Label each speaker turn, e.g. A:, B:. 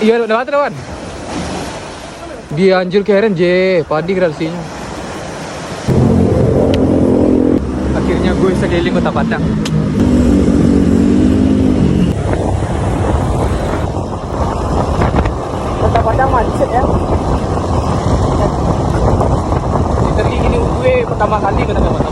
A: Iya, dah mati lawan. Dia anjir keren je, padi kreasinya. Akhirnya gue bisa keliling Kota Padang. Kota Padang macet ya. Literally ini gue pertama kali ke Kota Padang.